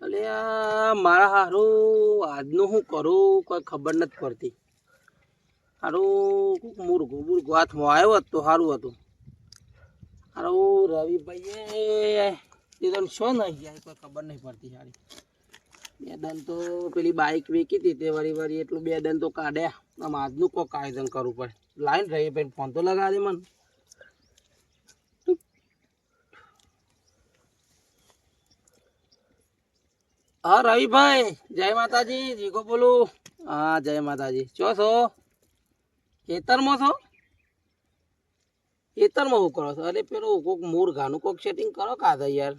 અલે મારા હારું આજનું શું કરું કોઈ ખબર નથી પડતી. હારું મુરઘો મુરઘો હાથમાં આવ્યો હોત તો સારું હતું. હારું રવિભાઈએ એ તો શું નહીં જાય કોઈ ખબર નહીં પડતી. સારી બે દન તો પેલી બાઇક વેચી હતી તે વળી એટલું બે દન તો કાઢ્યા. આમ આજનું કોઈક આયોજન કરવું પડે. લાઈન રવિભાઈ ફોન તો લગાવી દે મને. હા રવિભાઈ, જય માતાજી. જીગો બોલું. હા જય માતાજી. ચો છો? ખેતરમાં છો? ખેતરમાં શું કરો છો? અરે પેલું કોઈક મૂર્ઘાનું કોઈક સેટિંગ કરો કાધા યાર.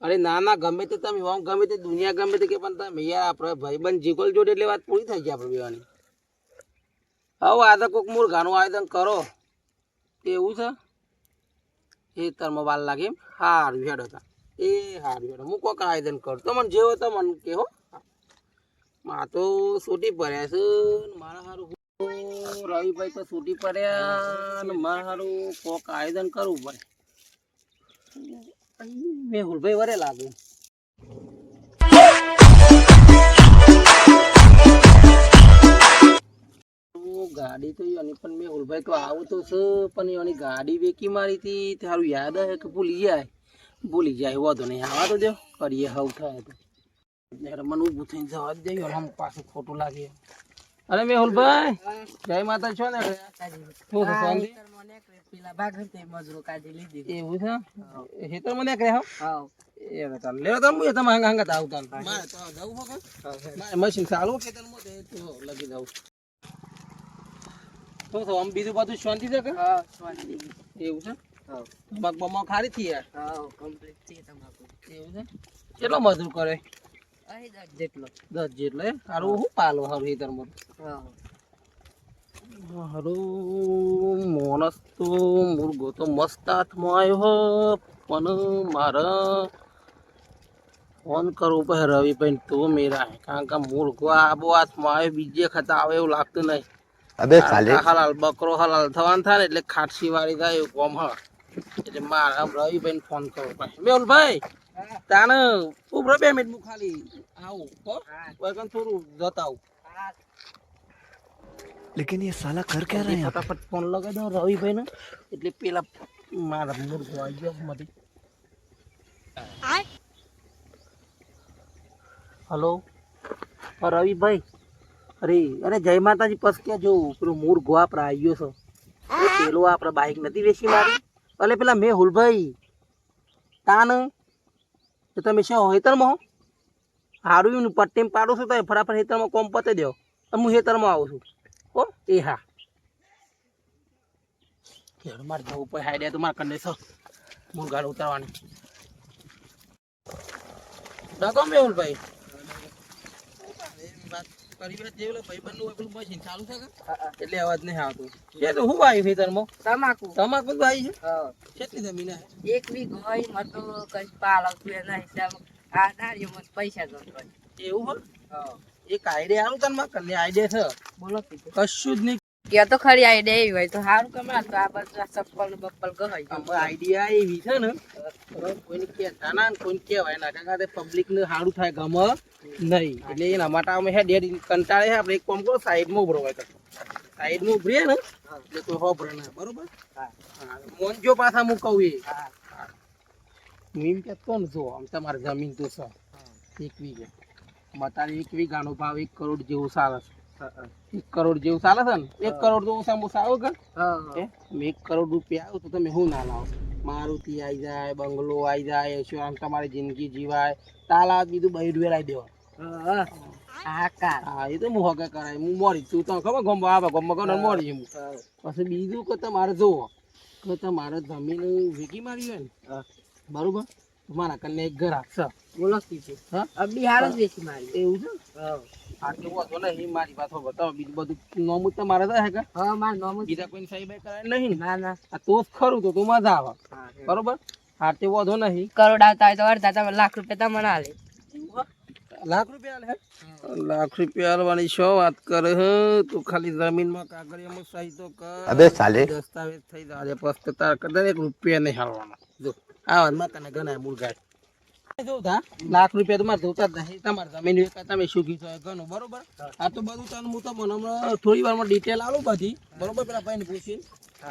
અરે ના ના, ગમે તે તમે આમ ગમે તે દુનિયા ગમે તે કે પણ તમે યાર આપણે ભાઈબંધ જીગોલ જોડે એટલે વાત પૂરી થઈ જાય આપણે બેવાની. હવે આ તો કોઈક મૂર્ઘાનું આયોજન કરો એવું છે. ખેતરમાં વાલ લાગે એમ? સારું હેડો હતા. એ હારું હેડો હું કોઈક આયોજન કરું તો મને જેવો તો મને કે હો. મારે તો છૂટી પડ્યા છે મારા સારું. રવિભાઈ તો છૂટી પડ્યા ને મારા સારું કોઈક આયોજન કરવું પડે. મેહુલભાઈ વરે લાગુ. ગાડી તો એની પણ મેહુલભાઈ તો આવું તો છે પણ એની ગાડી વેકી મારી હતી તારું યાદ આવે કે ભૂલી જાય વાંધો નહીં. આવા તો જો કરીએ હવ થાય તો મને ઊભું થઈને જવા જ દઈએ. આમ પાછું ખોટું લાગે. અરે મેહુલભાઈ જય માતા છો ને? એવું છે હેતર મને કહે મશીન ચાલુ ખેતરમાં લગી દઉં. શું થયું આમ બીજું બધું શાંતિ છે કે? એવું છે. તમાક બમાક ખારી થી યાર. એવું છે. કેટલો મજૂર કરે? 10 જેટલો. 10 જેટલો એ સારું. શું પાલો સારું હેતરમાં? હારું માણસ તો મુર્ગો તો મસ્ત હાથમાં આવ્યો પણ મારે ફોન કરવું પડે રવિભાઈ તો મેરા. કારણ કે મુર્ગો આબો હાથમાં આવ્યો બીજે ખાતા આવે એવું લાગતું નહીં. અબે હલાલ બકરો હલાલ થવાનું થાય ને એટલે ખાટસી વાળી થાય એવું કોમ હ. એટલે મારે રવિભાઈ ફોન કરવો પડે. મેહુલભાઈ તાને ઉભરો 2 મિનિટ હું ખાલી આવું હો થોડું જતા આવું. लेकिन ये साला कर क्या रहा है? ફટાફટ ફોન લગાવી દો રવિભાઈ ને એટલે પેલા મારા મુર્ગો આવી ગયો માંથી. હલો રવિભાઈ. અરે જય માતાજી. પસ ક્યાં જોઉં પેલું મુર્ગો આપણે આવી ગયો છે. પેલો આપણે બાઈક નથી વેચી મારી. અલે પેલા મેહુલભાઈ તાન તો તમે શું હેતરમાં હો? સારું પટ્ટીમાં પાડું છું તો ફટાફટ હેતરમાં કોમ પતી દો. હું હેતરમાં આવું છું. ઓ એ હા મારે જવું પડે. હાઈડિયા તો મારે કંડે છો મુર્ગાડ ઉતારવાની. ડકો મેહુલભાઈ વાત કરી ભાઈબંધ નું પેલું મશીન ચાલુ છે એટલે અવાજ નહીં આવતો. કે તો હું આવી ખેતરમાં તમાકુ ભાઈ છે. કેટલી જમીન હે? 1 વીઘો હોય મત તો કઈ પાલ આવતું એના હિસાબ આ દાડીઓ મત પૈસા જોતો હોય. એવું હોય? એક આઈડિયા આવું તને કલ્લે આઈડિયા છે. બોલો કશું જ નહીં કે તો ખરી આઈડિયા એવી હોય તો સારું કમા તો આ બધું ચપ્પલ ને બપ્પલ ગહાય. આઈડિયા એવી છે ને કોઈને કહેતા ના કોઈને કહેવાય ના. કારણ કે પબ્લિક ને સારું થાય ગમે નહીં એટલે એના માટે અમે હે ડેડી કંટાળે છે. આપણે એક કામ કરો સાઈડમાં ઉભરો હોય સાઈડમાં ઉભરીએ ને એટલે કોઈ હોભરે ના. બરોબર? મોન જો પાછા હું કહું એ મીમ કે કોણ જો આમ તમારે જમીન તો છે 1 વીઘા. બતાવે 1 વીઘાનો ભાવ 1 કરોડ જેવું ચાલે છે. 1 કરોડ જેવું ચાલે છે ને? 1 કરોડ તો ઓછા ઓછા આવો કે 1 કરોડ રૂપિયા આવો તો તમે શું ના લાવો? મારુતિ આવી જાય, બંગલો આવી જાય, શું તમારી જિંદગી જીવાય. તાલા બીજું બૈડ વેરાઈ દેવા. હા એ તો હું હકે કરાય. હું મોરી તું તો ખબર ગમવા આવે ગમવા કરો મોરી હું. પછી બીજું કે તમારે જોવો કે તમારે જમીન વેગી મારી હોય ને બરોબર મારા કને એક ઘર આપશે. બોલો કીધું હા બિહાર જ વેચી મારી. એવું છે? હા તો વાંધો નહીં. મારી વાત બતાવો બીજું બધું નોમું તમારે થાય કે? હા માર નોમ બીજા કોઈ સાહેબ કરાય નહીં. ના ના આ તો જ ખરું તો તું મજા આવે. બરોબર? હા તે વાંધો નહીં. કરોડ આવતા હોય તો અડધા તમે લાખ રૂપિયા તમને આલે. લાખ રૂપિયા આલે? લાખ રૂપિયા આલવાની શું વાત કરે હે તું? ખાલી જમીનમાં કાગળિયામાં સહી તો કર. अबे साले દસ્તાવેજ થઈ જાય પછી તાર કદાચ 1 રૂપિયા નહીં હાલવાનો. જો આ વાતમાં તને ઘણા મુરગાય જો થા લાખ રૂપિયા તો મારે જોતા જ નહીં તમારે જમીન વેચતા તમે શું કીધું ઘણું બરોબર આ તો બધું તને હું તો મને હમણાં થોડી વારમાં ડિટેલ આલું બધી બરોબર પેલા ભાઈને પૂછીને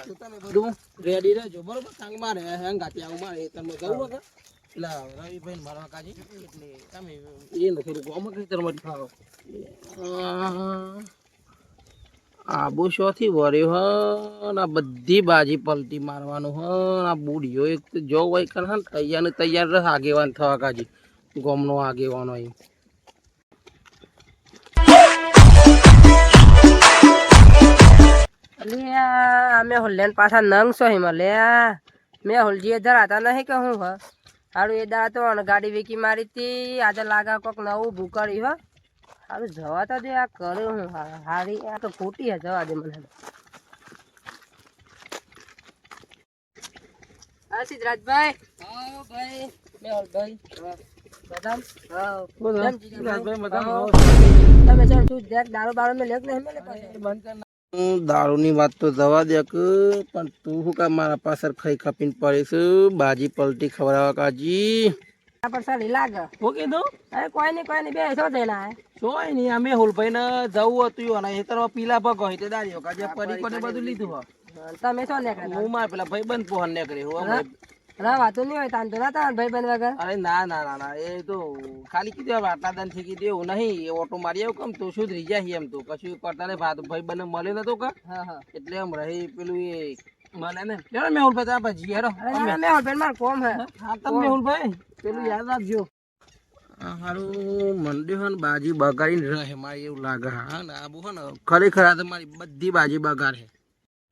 તો તમે બધું રેડી રહેજો બરોબર કારણ કે મારે હંગાતી આવું મારે તમે જવું વગર પેલા રવિભાઈ મારવા કાજી એટલે તમે એને થોડુંક અમુક રીતે ખાઓ આબુ શોથી વર્યો હ આ બધી બાજી પલટી મારવાનું હ આ બુડીઓ એક તો જો હોય કર ને તૈયાર ને તૈયાર રહ આગેવાન થવા કાજી ગોમનો આગેવાનો અહીં અમે હોલ્લેન પાછા નંગ છો હિમલે મેં હોલજી ધરાતા નહીં કે હું હ હારું એ દા તો ગાડી વેકી મારી હતી આજે લાગા કોક નવું ભૂકડી હો હારું જવા તો દે આ કર્યું હું હારી આ તો ખોટી હે જવા દે મને હા સિદ્ધરાજભાઈ હા ભાઈ મેહુલભાઈ બદામ હા તમે શું દારૂ બારૂ મેં લેક નહીં મેલે પાછો દારૂની વાત તો જવા દે કે પણ તું શું કામ મારા પાછળ ખાઈ ખપીને પડીશ બાજી પલટી ખવડાવવા કાજી પર સારી લાગે હું કીધું અરે કોઈ નહીં બે શું થયેલા સોય નહીં અમે હુલભાઈ ને જવું હતું અને એ તરફ પીલા પગ હોય તે દાડીઓ કાજે પરી કોને બધું લીધું હોય તમે શું નીકળ્યા હું માર પેલા ભાઈ બંધ પોહન નીકળી હું વાતું નહીં હોય તાન તો ના ભાઈ બંધ વગર અરે ના ના ના ના એ તો ખાલી કીધું આટલા દાન થી કીધું એવું નહીં એ ઓટો મારી આવું કમ તું શું રહી જાય એમ તો કશું કરતા ને ભાઈ બંને મળ્યો નતો કા એટલે એમ રહી પેલું એ મને ને ચાલો મેહુલભાઈ તા પછી હેરો મેહુલભાઈ માર કોમ હે હા તમે મેહુલભાઈ પેલું યાદ રાખજો હારું મંડી હન બાજી બગાડીને રહે મારે એવું લાગે હા ને આબુ હે ને ખરેખર આ તમારી બધી બાજી બગાડ હે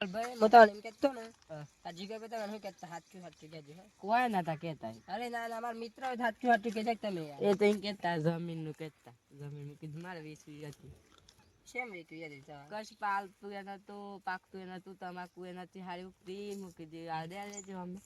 ભાઈ હું તો એમ કહેતો ને આ જીગર બેટા હું કહેતા હાચું કહેજો કોઈ ના તા કહેતા અરે ના ના મારા મિત્ર હાચું કહેતા તમે એ તો એમ કહેતા જમીન નું કહેતા જમીન નું કીધું મારે વેચવી હતી શેમ વેચવી હતી કશ પાલતું એના તો પાકતું એના તું તમાકુ એનાથી હારી ઉકરી મૂકી દે આડે લેજો અમે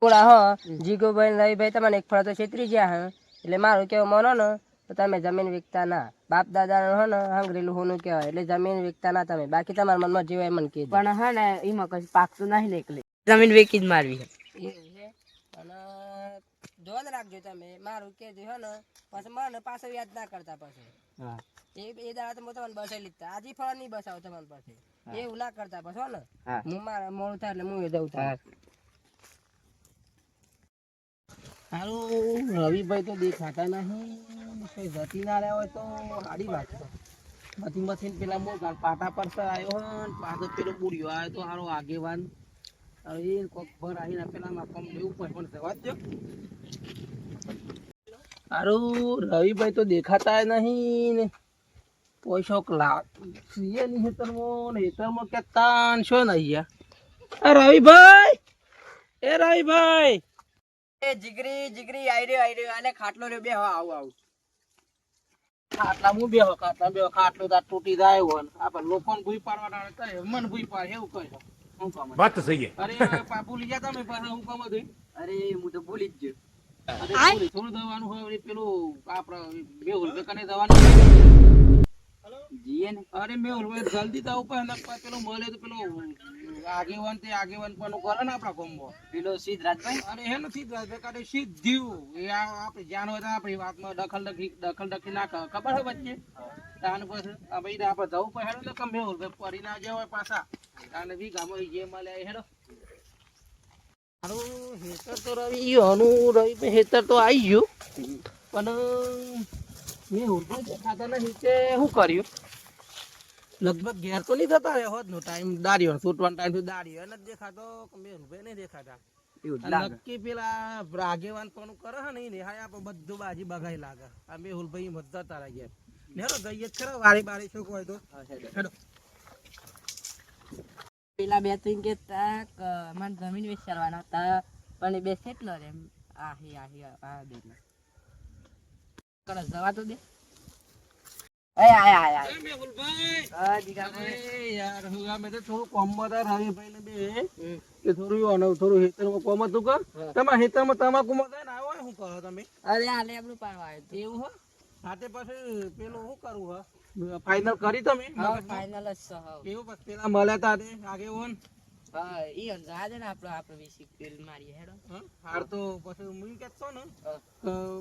થોડા હો જીગો ભાઈ લઈ ભાઈ તમને એક ફળા તો છેતરી ગયા હે એટલે મારું કેવું માનો ને તો તમે જમીન વેચતા ના બાપ દાદા હો ને હંગરેલું હોનું કહેવાય એટલે જમીન વેચતા ના તમે બાકી તમારા મનમાં જેવાય મને કીધું પણ હે ને એમાં કશું પાકતું નહીં નીકળે જમીન વેચી જ મારવી એવું છે અને જોન રાખજો તમે મારું કહેજો હે ને પછી મને પાછો યાદ ના કરતા પછી હા એ દાડા તો હું તમને બસાવી લીધા આજે ફળ નહીં બસાવો તમારી પાસે એવું ના કરતા પછી હો ને હું મારા મોડું થાય એટલે હું એ દઉં થાય હારું રવિભાઈ તો દેખાતા નહીં કઈ જતી ના રહ્યા હોય તો સારી વાત છે મથી પેલા મોટા પાટા પર આવ્યો હોય ને પાછો પેલો બુડિયો આવ્યો તો સારો આગેવાન હવે કોક ભર આવીને પેલા મકામ લેવું પડે પણ જવા દો હારું રવિભાઈ તો દેખાતા નહીં ને પૈસો લાવ સીએ ની હેતરમાં ને હેતરમાં કેતા શું નહીં રવિભાઈ એ રવિભાઈ એ જીગરી આઈ રહ્યો આને ખાટલો રે બે આવું ખાટલા હું બેહો ખાટલો તાર તૂટી જાય હોય આપણે લોકોને ભૂઈ પાડવા કરે મન ભૂઈ પાડે એવું કહે હું કામ વાત તો સહી અરે પાપુ લઈ જા તમે પાછા હું કામ હતું અરે હું તો ભૂલી જ ગયો થોડું દવાનું હોય પેલું આપણે મેહુલ કને દવાનું જીએ ને અરે મેહુલ જલ્દી તો ઉપર પેલો મળે તો પેલો આગેવાન પણ કરે ને આપણા કોમ્બો પેલો સિદ્ધરાજભાઈ અરે હે ને સિદ્ધરાજભાઈ કાઢે સીધ્યું એ આપણે જાણ હોય તો આપણી વાતમાં દખલ ના ખબર હોય વચ્ચે તાન પછી આ ભાઈ આપણે જવું પડે હેડો તો કમ મેહુલ પરી ના જવાય પાછા તાને વીઘામાં જે મળે હેડો મારું હેતર તો રવિ હેતર તો આવી ગયું પણ મેહુલ ખાતા નહીં તે શું કર્યું લગભગ ઘેર તો નહીં થતા રહે હોત નો ટાઈમ દાડીઓ છૂટવાનો ટાઈમ તો દાડીઓ નથી દેખાતો મેહુલભાઈ નહીં દેખાતા નક્કી પેલા આગેવાન પણ કરે છે ને હા આપણે બધું બાજી બગાઈ લાગે આ મેહુલભાઈ બધા તારા ઘેર નેરો જઈએ જ ખરા વારી બારી શું હોય તો પેલા બે ત્રણ કેતા મને જમીન વેચવાના હતા પણ બે કેટલો રે આહી આ બે કરે જવા તો દે આય મેહુલભાઈ હા જીગાભાઈ યાર હું આ મેં તો થોડું કોમમાં રવિભાઈ ને બે કે થોડું હેતરમાં કોમ હતું કે તમારા હેતરમાં તમાકુમાં જાય ને આવ્યો શું કરો તમે અરે આ લેબડું પાડવા આવ્યો એવું હો હાથે પછી પેલું શું કરવું હે ફાઇનલ કરી તમે ફાઇનલ જ છે એવું પછી પેલા મળ્યા તા આગેવાન હા ઈ અંજા દે ને આપણો વીસી પેલ મારીએ હેડો હં? હાર તો પછી હું કહેતો ને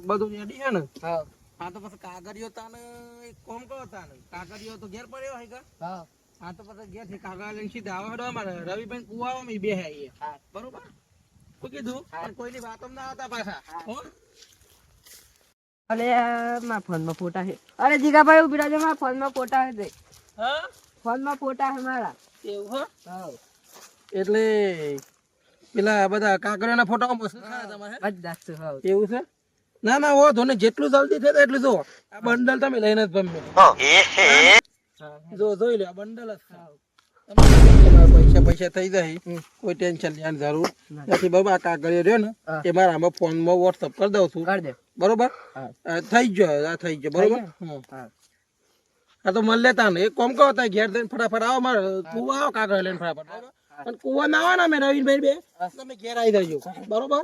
બધું રેડી છે ને હા હા તો પછી કાગળિયો તાને એક કોમ કરો તાને કાગળિયો તો ઘેર પડ્યો હોય કે હા હા તો પછી ઘેર થી કાગળ લઈને સીધા આવા હેડો અમારે રવિભાઈ કુવામાં બે હે હા બરોબર શું કીધું પણ કોઈની વાતો ના આવતા પાછા હો અરે મારા ફોનમાં ફોટા છે અરે જીગાભાઈ ઉભી રહેજો મારા ફોનમાં ફોટા છે હા ફોનમાં ફોટા છે મારા એવું હો હા એટલે પેલા બધા કાગળિયાના ફોટા મસ્ત થાય તમારે બધા છે હા એવું છે ના ના ઓ ધોને જેટલું જલ્દી થાય એટલું જો આ બંડલ તમે લઈને જ ગમે જો જોઈ લે આ બંડલ જ છે. તમારા પૈસા થઈ જાય કોઈ ટેન્શન લેવાની જરૂર નથી બરોબર આ કાગળિયો રહ્યો ને એ મારા આમાં ફોનમાં વોટ્સઅપ કરી દઉં છું કરી દે બરોબર હા થઈ ગયો આ થઈ ગયો બરોબર હમ. હા હા તો મળી લેતા ને એક કોમ કહો તા ઘેર જઈને ફટાફટ આવો મારે કુવા આવો કાગળ લઈને ફટાફટ બરોબર અને કુવા ના આવે ને અમે રવિભાઈ બે તમે ઘેર આવી જજો બરોબર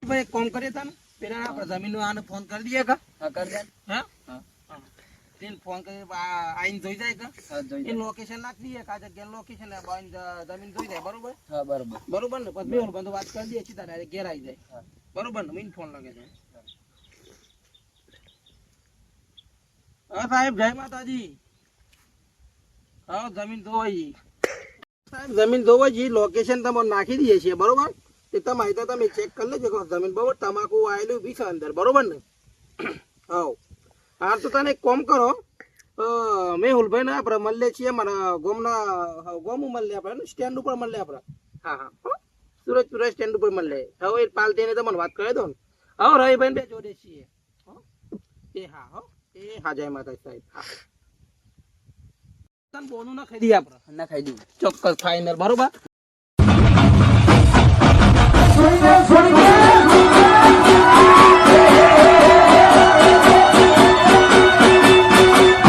ભાઈ એક કોમ કરીએ તા ને પેલા આપણે જમીનનો આને ફોન કરી દઈએ કે હા કરી દે હા તેને ફોન કરી આઈને જોઈ જાય કે એ લોકેશન નાખી દઈએ કે આ જગ્યાનું લોકેશન જમીન જોઈ જાય બરોબર હા બરોબર બરોબર ને પછી બેન બંધો વાત કરી દઈએ સીધા ડાયરેક્ટ ઘેર આવી જાય બરોબર ને મીન ફોન લાગે છે હા સાહેબ જય માતાજી હા જમીન ધોવાઈ સાહેબ જમીન ધોવાઈ લોકેશન તમારે નાખી દઈએ છીએ બરોબર એ તમારે તો તમે ચેક કરી લેજો કે જમીન બરોબર તમાકુ આવેલું બી છે અંદર બરોબર ને હા હા તો તને એક કોમ કરો મેહુલભાઈ ને આપણે મળીએ છીએ મારા ગોમું મળીએ આપણે સ્ટેન્ડ ઉપર મળીએ આપણે હા હા હો? સુરજ સ્ટેન્ડ ઉપર મળીએ હવે એ પાલતીને તમને વાત કરી દો ને હવે રવિભાઈ બે જોડે છીએ હો? એ હા હો એ હા જય માતા સાહેબ હા બોનું ના ખાઈ દઈએ આપણે ના ખાઈ દઉં ચોક્કસ ફાઇનલ બરોબર